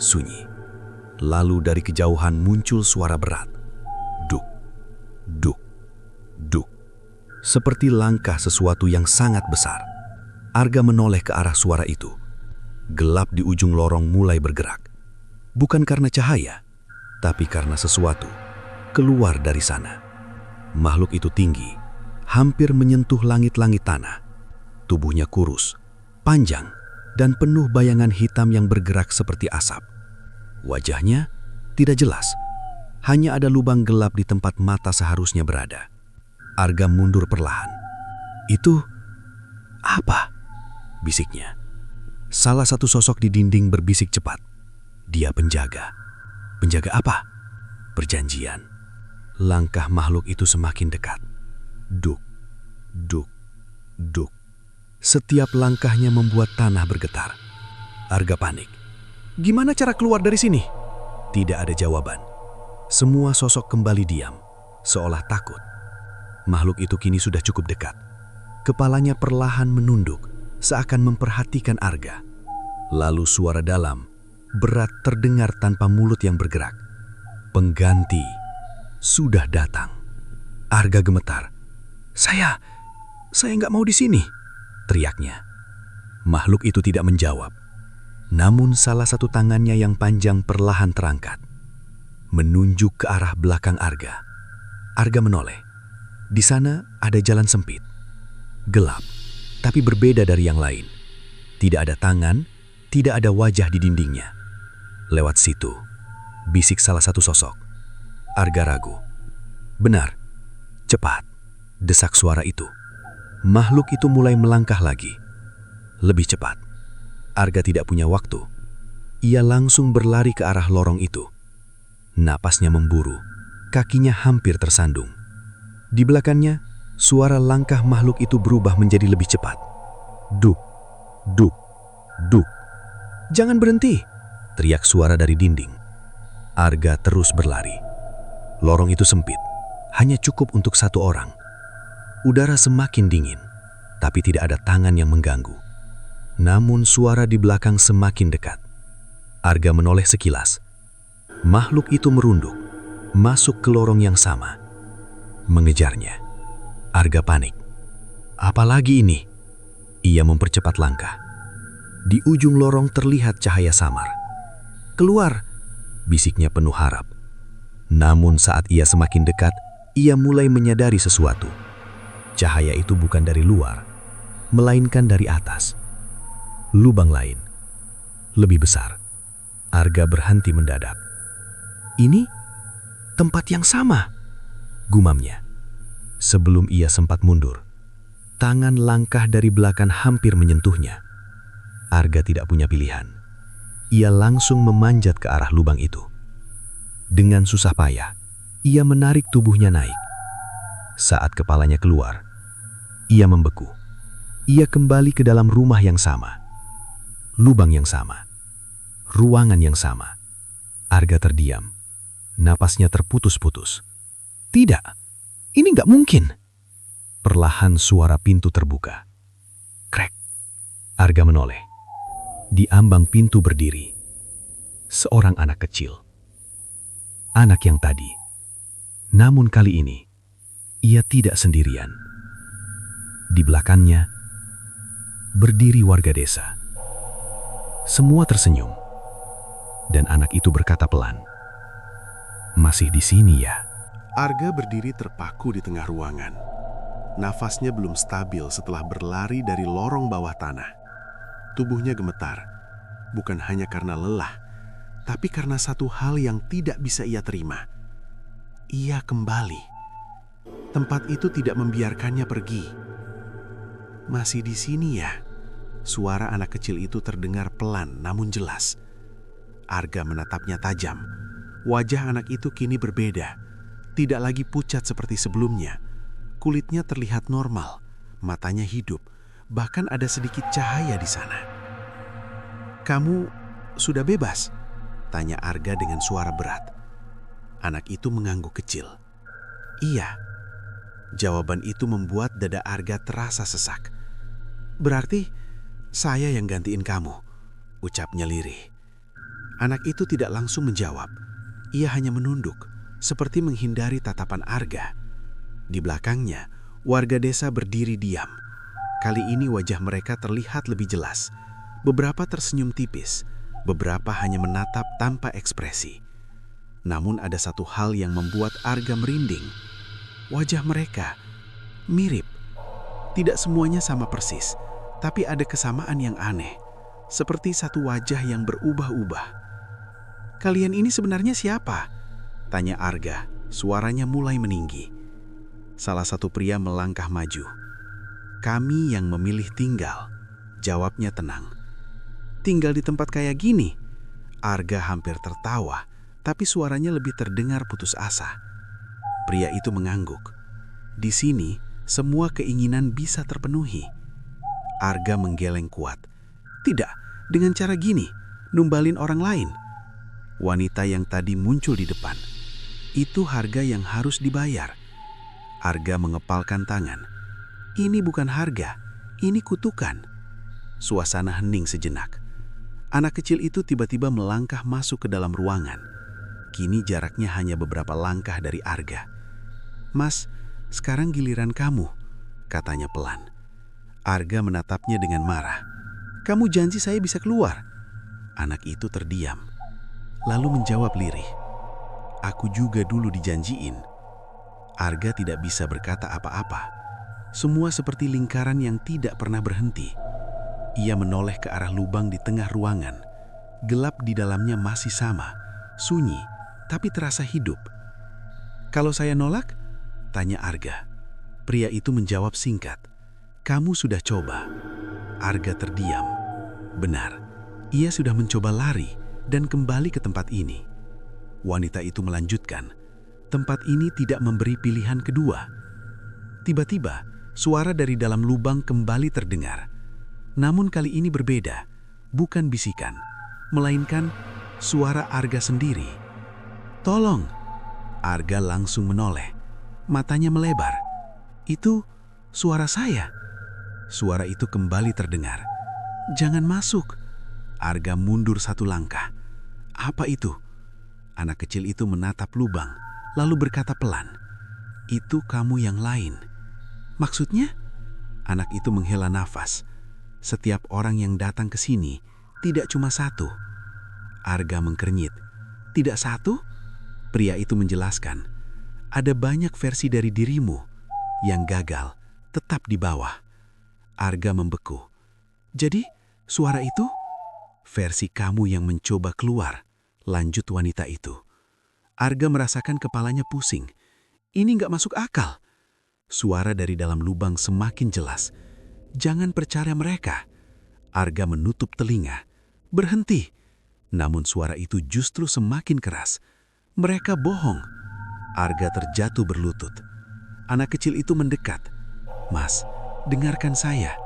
Sunyi. Lalu dari kejauhan muncul suara berat. Duk, duk, duk. Seperti langkah sesuatu yang sangat besar. Arga menoleh ke arah suara itu. Gelap di ujung lorong mulai bergerak. Bukan karena cahaya, tapi karena sesuatu keluar dari sana. Makhluk itu tinggi, hampir menyentuh langit-langit tanah. Tubuhnya kurus, panjang, dan penuh bayangan hitam yang bergerak seperti asap. Wajahnya tidak jelas, hanya ada lubang gelap di tempat mata seharusnya berada. Arga mundur perlahan. "Itu apa?" bisiknya. Salah satu sosok di dinding berbisik cepat. "Dia penjaga." "Penjaga apa?" "Perjanjian." Langkah makhluk itu semakin dekat. Duk, duk, duk. Setiap langkahnya membuat tanah bergetar. Arga panik. "Gimana cara keluar dari sini?" Tidak ada jawaban. Semua sosok kembali diam, seolah takut. Makhluk itu kini sudah cukup dekat. Kepalanya perlahan menunduk, seakan memperhatikan Arga. Lalu suara dalam, berat terdengar tanpa mulut yang bergerak. "Pengganti sudah datang." Arga gemetar. Saya nggak mau di sini," teriaknya. Makhluk itu tidak menjawab. Namun salah satu tangannya yang panjang perlahan terangkat, menunjuk ke arah belakang Arga. Arga menoleh. Di sana ada jalan sempit, gelap, tapi berbeda dari yang lain. Tidak ada tangan, tidak ada wajah di dindingnya. "Lewat situ," bisik salah satu sosok. Arga ragu. "Benar, cepat," desak suara itu. Makhluk itu mulai melangkah lagi. Lebih cepat. Arga tidak punya waktu. Ia langsung berlari ke arah lorong itu. Napasnya memburu, kakinya hampir tersandung. Di belakangnya, suara langkah makhluk itu berubah menjadi lebih cepat. Duk, duk, duk. "Jangan berhenti," teriak suara dari dinding. Arga terus berlari. Lorong itu sempit, hanya cukup untuk satu orang. Udara semakin dingin, tapi tidak ada tangan yang mengganggu. Namun suara di belakang semakin dekat. Arga menoleh sekilas. Makhluk itu merunduk, masuk ke lorong yang sama. Mengejarnya. Arga panik. Apalagi ini? Ia mempercepat langkah. Di ujung lorong terlihat cahaya samar. "Keluar," bisiknya penuh harap. Namun saat ia semakin dekat, ia mulai menyadari sesuatu. Cahaya itu bukan dari luar, melainkan dari atas. Lubang lain, lebih besar. Arga berhenti mendadak. "Ini tempat yang sama," gumamnya. Sebelum ia sempat mundur, tangan langkah dari belakang hampir menyentuhnya. Arga tidak punya pilihan. Ia langsung memanjat ke arah lubang itu. Dengan susah payah, ia menarik tubuhnya naik. Saat kepalanya keluar, ia membeku. Ia kembali ke dalam rumah yang sama, lubang yang sama, ruangan yang sama. Arga terdiam, napasnya terputus-putus. Tidak, ini nggak mungkin. Perlahan suara pintu terbuka. Krek. Arga menoleh. Di ambang pintu berdiri seorang anak kecil. Anak yang tadi. Namun kali ini, ia tidak sendirian. Di belakangnya, berdiri warga desa. Semua tersenyum. Dan anak itu berkata pelan, "Masih di sini ya?" Arga berdiri terpaku di tengah ruangan. Nafasnya belum stabil setelah berlari dari lorong bawah tanah. Tubuhnya gemetar, bukan hanya karena lelah, tapi karena satu hal yang tidak bisa ia terima. Ia kembali. Tempat itu tidak membiarkannya pergi. "Masih di sini ya?" Suara anak kecil itu terdengar pelan namun jelas. Arga menatapnya tajam. Wajah anak itu kini berbeda. Tidak lagi pucat seperti sebelumnya. Kulitnya terlihat normal, matanya hidup, bahkan ada sedikit cahaya di sana. "Kamu sudah bebas?" tanya Arga dengan suara berat. Anak itu mengangguk kecil. "Iya." Jawaban itu membuat dada Arga terasa sesak. "Berarti saya yang gantiin kamu," ucapnya lirih. Anak itu tidak langsung menjawab. Ia hanya menunduk, seperti menghindari tatapan Arga. Di belakangnya, warga desa berdiri diam. Kali ini wajah mereka terlihat lebih jelas. Beberapa tersenyum tipis, beberapa hanya menatap tanpa ekspresi. Namun ada satu hal yang membuat Arga merinding. Wajah mereka mirip. Tidak semuanya sama persis, tapi ada kesamaan yang aneh. Seperti satu wajah yang berubah-ubah. "Kalian ini sebenarnya siapa?" tanya Arga. Suaranya mulai meninggi. Salah satu pria melangkah maju. "Kami yang memilih tinggal," jawabnya tenang. "Tinggal di tempat kayak gini?" Arga hampir tertawa, tapi suaranya lebih terdengar putus asa. Pria itu mengangguk. "Di sini, semua keinginan bisa terpenuhi." Arga menggeleng kuat. "Tidak, dengan cara gini, numbalin orang lain." Wanita yang tadi muncul di depan. Itu harga yang harus dibayar. Arga mengepalkan tangan. "Ini bukan harga, ini kutukan." Suasana hening sejenak. Anak kecil itu tiba-tiba melangkah masuk ke dalam ruangan. Kini jaraknya hanya beberapa langkah dari Arga. "Mas, sekarang giliran kamu," katanya pelan. Arga menatapnya dengan marah. "Kamu janji saya bisa keluar." Anak itu terdiam, lalu menjawab lirih, "Aku juga dulu dijanjiin." Arga tidak bisa berkata apa-apa. Semua seperti lingkaran yang tidak pernah berhenti. Ia menoleh ke arah lubang di tengah ruangan. Gelap di dalamnya masih sama, sunyi, tapi terasa hidup. "Kalau saya nolak?" tanya Arga. Pria itu menjawab singkat, "Kamu sudah coba." Arga terdiam. Benar, ia sudah mencoba lari dan kembali ke tempat ini. Wanita itu melanjutkan, "Tempat ini tidak memberi pilihan kedua." Tiba-tiba, suara dari dalam lubang kembali terdengar. Namun kali ini berbeda, bukan bisikan, melainkan suara Arga sendiri. "Tolong!" Arga langsung menoleh, matanya melebar. "Itu suara saya." Suara itu kembali terdengar. "Jangan masuk." Arga mundur satu langkah. "Apa itu?" Anak kecil itu menatap lubang, lalu berkata pelan, "Itu kamu yang lain." "Maksudnya?" Anak itu menghela nafas. "Setiap orang yang datang ke sini tidak cuma satu." Arga mengkernyit. "Tidak satu?" Pria itu menjelaskan, "Ada banyak versi dari dirimu. Yang gagal tetap di bawah." Arga membeku. "Jadi, suara itu?" "Versi kamu yang mencoba keluar," lanjut wanita itu. Arga merasakan kepalanya pusing. Ini nggak masuk akal. Suara dari dalam lubang semakin jelas. "Jangan percaya mereka." Arga menutup telinga. "Berhenti." Namun suara itu justru semakin keras. "Mereka bohong." Arga terjatuh berlutut. Anak kecil itu mendekat. "Mas, dengarkan saya."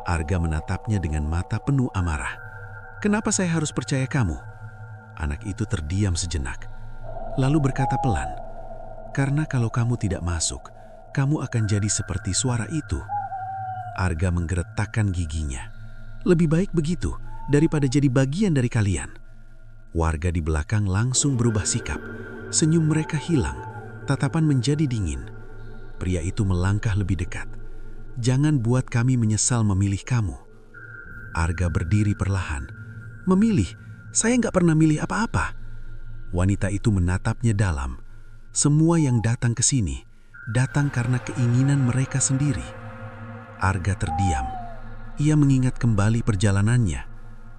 Arga menatapnya dengan mata penuh amarah. "Kenapa saya harus percaya kamu?" Anak itu terdiam sejenak, lalu berkata pelan, "Karena kalau kamu tidak masuk, kamu akan jadi seperti suara itu." Arga menggeretakkan giginya. "Lebih baik begitu daripada jadi bagian dari kalian." Warga di belakang langsung berubah sikap. Senyum mereka hilang, tatapan menjadi dingin. Pria itu melangkah lebih dekat. "Jangan buat kami menyesal memilih kamu." Arga berdiri perlahan. "Memilih? Saya nggak pernah milih apa-apa." Wanita itu menatapnya dalam. Semua yang datang ke sini datang karena keinginan mereka sendiri. Arga terdiam. Ia mengingat kembali perjalanannya.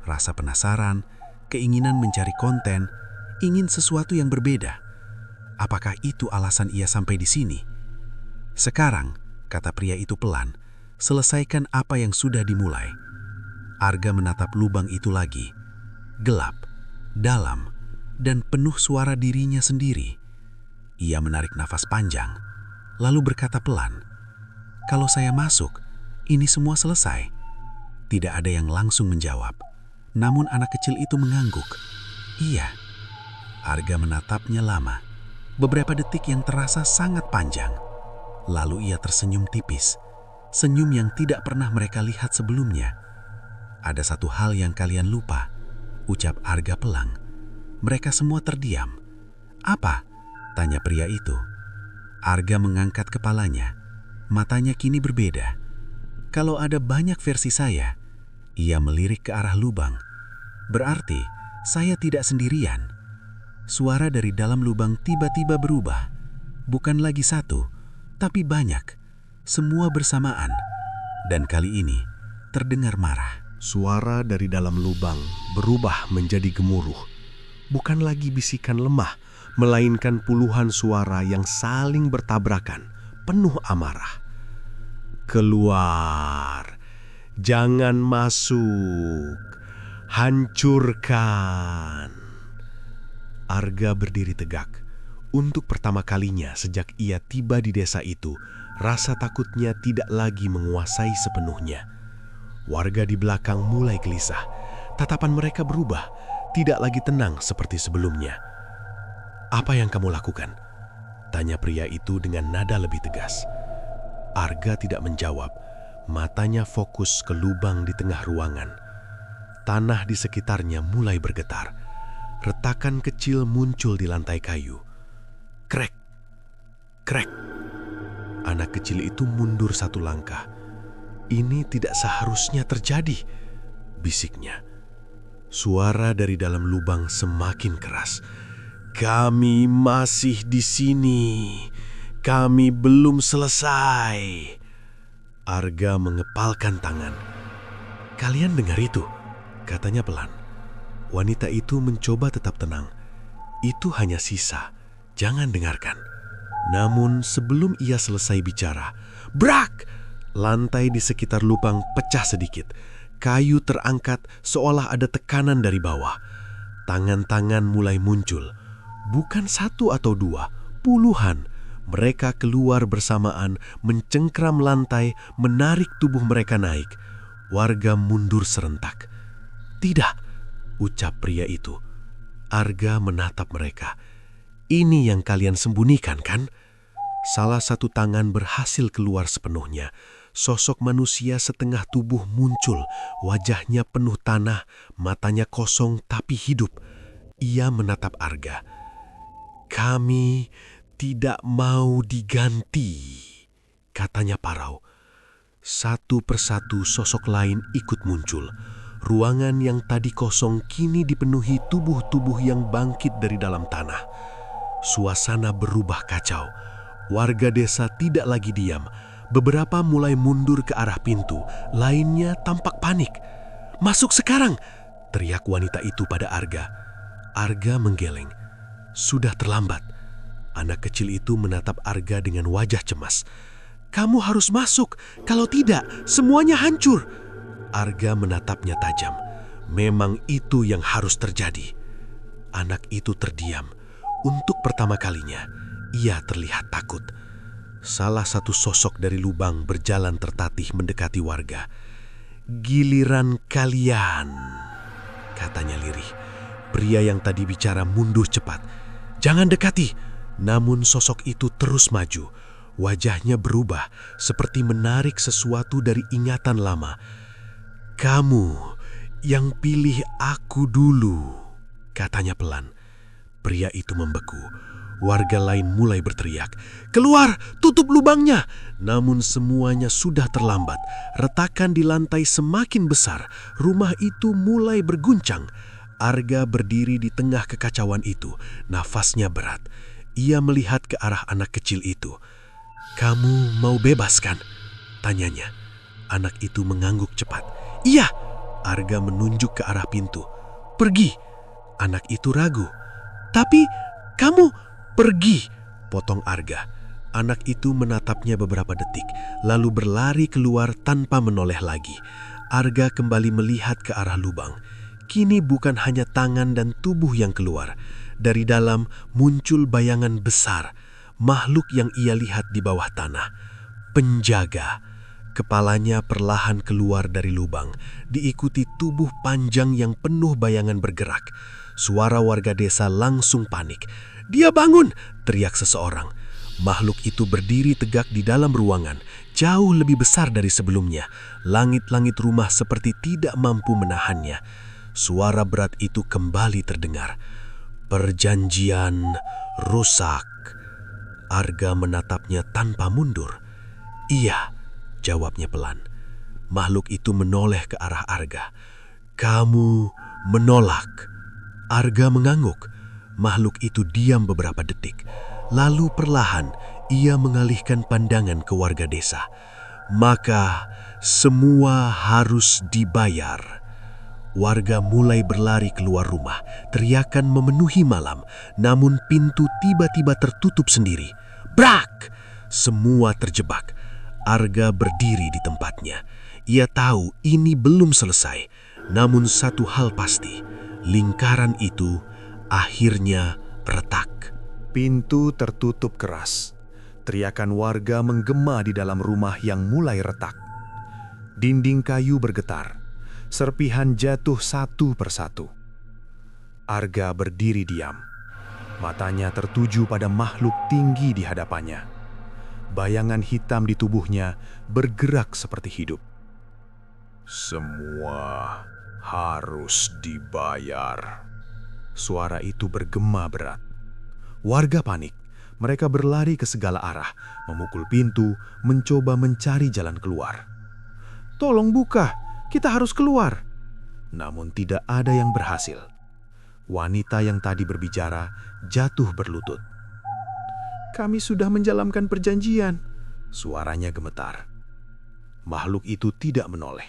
Rasa penasaran, keinginan mencari konten, ingin sesuatu yang berbeda. Apakah itu alasan ia sampai di sini? "Sekarang," kata pria itu pelan, "selesaikan apa yang sudah dimulai." Arga menatap lubang itu lagi. Gelap, dalam, dan penuh suara dirinya sendiri. Ia menarik nafas panjang, lalu berkata pelan, "Kalau saya masuk, ini semua selesai." Tidak ada yang langsung menjawab. Namun anak kecil itu mengangguk. "Iya." Arga menatapnya lama. Beberapa detik yang terasa sangat panjang. Lalu ia tersenyum tipis. Senyum yang tidak pernah mereka lihat sebelumnya. "Ada satu hal yang kalian lupa," ucap Arga pelan. Mereka semua terdiam. "Apa?" tanya pria itu. Arga mengangkat kepalanya. Matanya kini berbeda. "Kalau ada banyak versi saya," ia melirik ke arah lubang, "berarti saya tidak sendirian." Suara dari dalam lubang tiba-tiba berubah. Bukan lagi satu, tapi banyak. Semua bersamaan. Dan kali ini terdengar marah. Suara dari dalam lubang berubah menjadi gemuruh. Bukan lagi bisikan lemah, melainkan puluhan suara yang saling bertabrakan, penuh amarah. "Keluar! Jangan masuk! Hancurkan!" Arga berdiri tegak. Untuk pertama kalinya sejak ia tiba di desa itu, rasa takutnya tidak lagi menguasai sepenuhnya. Warga di belakang mulai gelisah. Tatapan mereka berubah, tidak lagi tenang seperti sebelumnya. "Apa yang kamu lakukan?" tanya pria itu dengan nada lebih tegas. Arga tidak menjawab. Matanya fokus ke lubang di tengah ruangan. Tanah di sekitarnya mulai bergetar. Retakan kecil muncul di lantai kayu. Krek, krek. Anak kecil itu mundur satu langkah. "Ini tidak seharusnya terjadi," bisiknya. Suara dari dalam lubang semakin keras. "Kami masih di sini. Kami belum selesai." Arga mengepalkan tangan. "Kalian dengar itu?" katanya pelan. Wanita itu mencoba tetap tenang. "Itu hanya sisa. Jangan dengarkan." Namun sebelum ia selesai bicara, brak! Lantai di sekitar lubang pecah sedikit. Kayu terangkat seolah ada tekanan dari bawah. Tangan-tangan mulai muncul. Bukan satu atau dua, puluhan. Mereka keluar bersamaan, mencengkram lantai, menarik tubuh mereka naik. Warga mundur serentak. "Tidak," ucap pria itu. Arga menatap mereka. "Ini yang kalian sembunyikan, kan?" Salah satu tangan berhasil keluar sepenuhnya. Sosok manusia setengah tubuh muncul. Wajahnya penuh tanah, matanya kosong tapi hidup. Ia menatap Arga. "Kami tidak mau diganti," katanya parau. Satu persatu sosok lain ikut muncul. Ruangan yang tadi kosong kini dipenuhi tubuh-tubuh yang bangkit dari dalam tanah. Suasana berubah kacau. Warga desa tidak lagi diam. Beberapa mulai mundur ke arah pintu, lainnya tampak panik. "Masuk sekarang!" teriak wanita itu pada Arga. Arga menggeleng. Sudah terlambat. Anak kecil itu menatap Arga dengan wajah cemas. "Kamu harus masuk, kalau tidak semuanya hancur." Arga menatapnya tajam. Memang itu yang harus terjadi. Anak itu terdiam. Untuk pertama kalinya, ia terlihat takut. Salah satu sosok dari lubang berjalan tertatih mendekati warga. "Giliran kalian," katanya lirih. Pria yang tadi bicara mundur cepat. "Jangan dekati." Namun sosok itu terus maju. Wajahnya berubah, seperti menarik sesuatu dari ingatan lama. "Kamu yang pilih aku dulu," katanya pelan. Pria itu membeku. Warga lain mulai berteriak, "Keluar! Tutup lubangnya!" Namun semuanya sudah terlambat. Retakan di lantai semakin besar. Rumah itu mulai berguncang. Arga berdiri di tengah kekacauan itu. Nafasnya berat. Ia melihat ke arah anak kecil itu. "Kamu mau bebas kan?" tanyanya. Anak itu mengangguk cepat. "Iya." Arga menunjuk ke arah pintu. "Pergi." Anak itu ragu. "Tapi kamu..." "Pergi," potong Arga. Anak itu menatapnya beberapa detik, lalu berlari keluar tanpa menoleh lagi. Arga kembali melihat ke arah lubang. Kini bukan hanya tangan dan tubuh yang keluar. Dari dalam muncul bayangan besar, makhluk yang ia lihat di bawah tanah. Penjaga. Kepalanya perlahan keluar dari lubang, diikuti tubuh panjang yang penuh bayangan bergerak. Suara warga desa langsung panik. "Dia bangun!" teriak seseorang. Makhluk itu berdiri tegak di dalam ruangan, jauh lebih besar dari sebelumnya. Langit-langit rumah seperti tidak mampu menahannya. Suara berat itu kembali terdengar. "Perjanjian rusak." Arga menatapnya tanpa mundur. "Iya," jawabnya pelan. Makhluk itu menoleh ke arah Arga. "Kamu menolak?" Arga mengangguk. Makhluk itu diam beberapa detik. Lalu perlahan ia mengalihkan pandangan ke warga desa. "Maka semua harus dibayar." Warga mulai berlari keluar rumah. Teriakan memenuhi malam. Namun pintu tiba-tiba tertutup sendiri. Brak! Semua terjebak. Arga berdiri di tempatnya. Ia tahu ini belum selesai. Namun satu hal pasti. Lingkaran itu akhirnya retak. Pintu tertutup keras. Teriakan warga menggema di dalam rumah yang mulai retak. Dinding kayu bergetar. Serpihan jatuh satu persatu. Arga berdiri diam. Matanya tertuju pada makhluk tinggi di hadapannya. Bayangan hitam di tubuhnya bergerak seperti hidup. "Semua harus dibayar." Suara itu bergema berat. Warga panik. Mereka berlari ke segala arah, memukul pintu, mencoba mencari jalan keluar. "Tolong buka, kita harus keluar." Namun tidak ada yang berhasil. Wanita yang tadi berbicara jatuh berlutut. "Kami sudah menjalankan perjanjian." Suaranya gemetar. Makhluk itu tidak menoleh.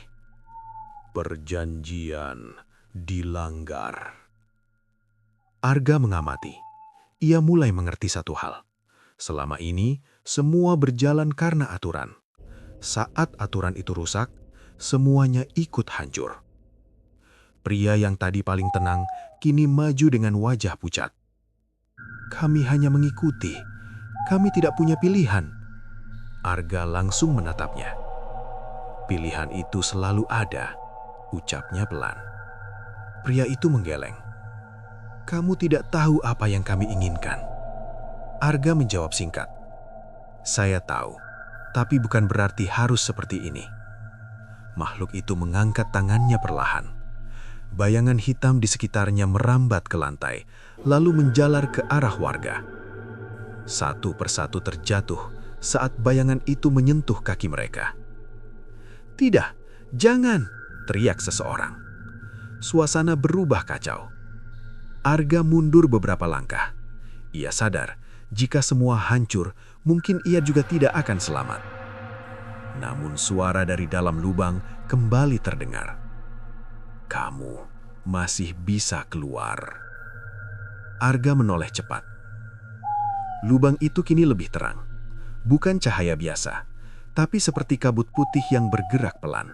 "Perjanjian dilanggar." Arga mengamati. Ia mulai mengerti satu hal. Selama ini, semua berjalan karena aturan. Saat aturan itu rusak, semuanya ikut hancur. Pria yang tadi paling tenang, kini maju dengan wajah pucat. "Kami hanya mengikuti. Kami tidak punya pilihan." Arga langsung menatapnya. "Pilihan itu selalu ada," ucapnya pelan. Pria itu menggeleng. "Kamu tidak tahu apa yang kami inginkan." Arga menjawab singkat. "Saya tahu, tapi bukan berarti harus seperti ini." Makhluk itu mengangkat tangannya perlahan. Bayangan hitam di sekitarnya merambat ke lantai, lalu menjalar ke arah warga. Satu persatu terjatuh saat bayangan itu menyentuh kaki mereka. "Tidak, jangan!" teriak seseorang. Suasana berubah kacau. Arga mundur beberapa langkah. Ia sadar, jika semua hancur, mungkin ia juga tidak akan selamat. Namun suara dari dalam lubang kembali terdengar. "Kamu masih bisa keluar." Arga menoleh cepat. Lubang itu kini lebih terang. Bukan cahaya biasa, tapi seperti kabut putih yang bergerak pelan.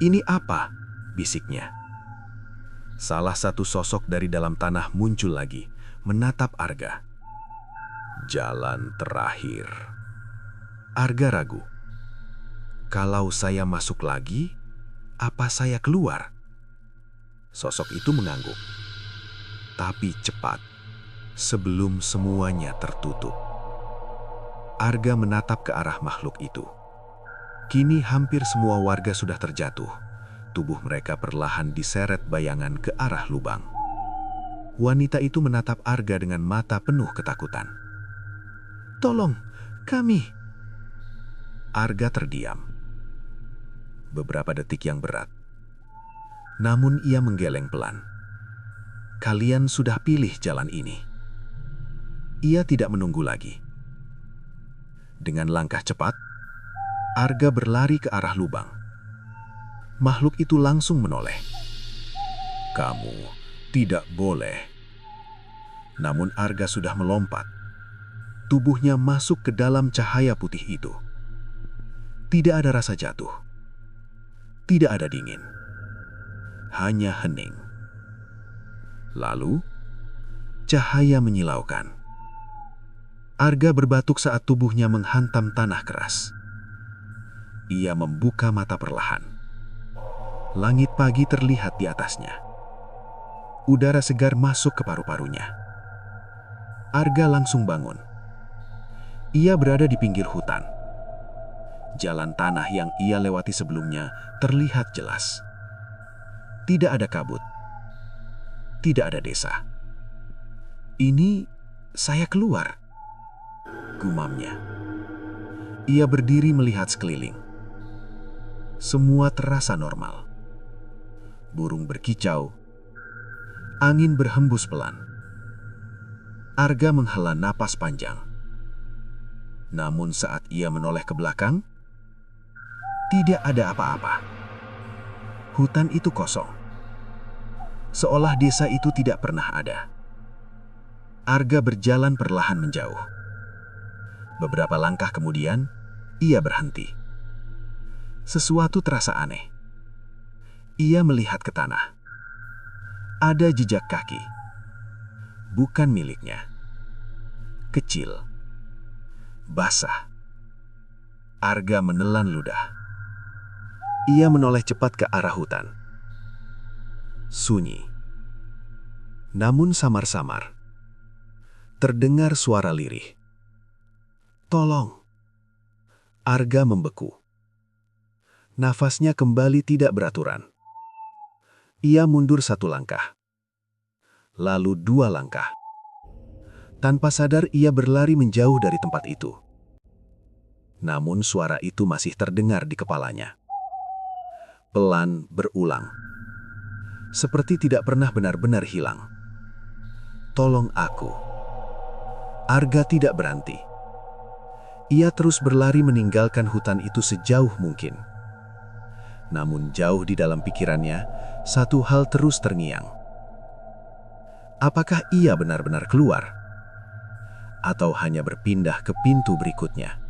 "Ini apa?" bisiknya. Salah satu sosok dari dalam tanah muncul lagi, menatap Arga. "Jalan terakhir." Arga ragu. Kalau saya masuk lagi, apa saya keluar? Sosok itu mengangguk. Tapi cepat, sebelum semuanya tertutup. Arga menatap ke arah makhluk itu. Kini hampir semua warga sudah terjatuh. Tubuh mereka perlahan diseret bayangan ke arah lubang. Wanita itu menatap Arga dengan mata penuh ketakutan. "Tolong, kami!" Arga terdiam. Beberapa detik yang berat. Namun ia menggeleng pelan. Kalian sudah pilih jalan ini. Ia tidak menunggu lagi. Dengan langkah cepat, Arga berlari ke arah lubang. Makhluk itu langsung menoleh. "Kamu tidak boleh." Namun Arga sudah melompat. Tubuhnya masuk ke dalam cahaya putih itu. Tidak ada rasa jatuh. Tidak ada dingin. Hanya hening. Lalu, cahaya menyilaukan. Arga berbatuk saat tubuhnya menghantam tanah keras. Ia membuka mata perlahan. Langit pagi terlihat di atasnya. Udara segar masuk ke paru-parunya. Arga langsung bangun. Ia berada di pinggir hutan. Jalan tanah yang ia lewati sebelumnya terlihat jelas. Tidak ada kabut. Tidak ada desa. "Ini saya keluar," gumamnya. Ia berdiri melihat sekeliling. Semua terasa normal. Burung berkicau. Angin berhembus pelan. Arga menghela napas panjang. Namun saat ia menoleh ke belakang, tidak ada apa-apa. Hutan itu kosong. Seolah desa itu tidak pernah ada. Arga berjalan perlahan menjauh. Beberapa langkah kemudian, ia berhenti. Sesuatu terasa aneh. Ia melihat ke tanah. Ada jejak kaki. Bukan miliknya. Kecil. Basah. Arga menelan ludah. Ia menoleh cepat ke arah hutan. Sunyi. Namun samar-samar. Terdengar suara lirih. "Tolong!" Arga membeku. Nafasnya kembali tidak beraturan. Ia mundur 1 langkah. Lalu 2 langkah. Tanpa sadar ia berlari menjauh dari tempat itu. Namun suara itu masih terdengar di kepalanya. Pelan berulang. Seperti tidak pernah benar-benar hilang. "Tolong aku." Arga tidak berhenti. Ia terus berlari meninggalkan hutan itu sejauh mungkin. Namun jauh di dalam pikirannya, satu hal terus terngiang. Apakah ia benar-benar keluar? Atau hanya berpindah ke pintu berikutnya?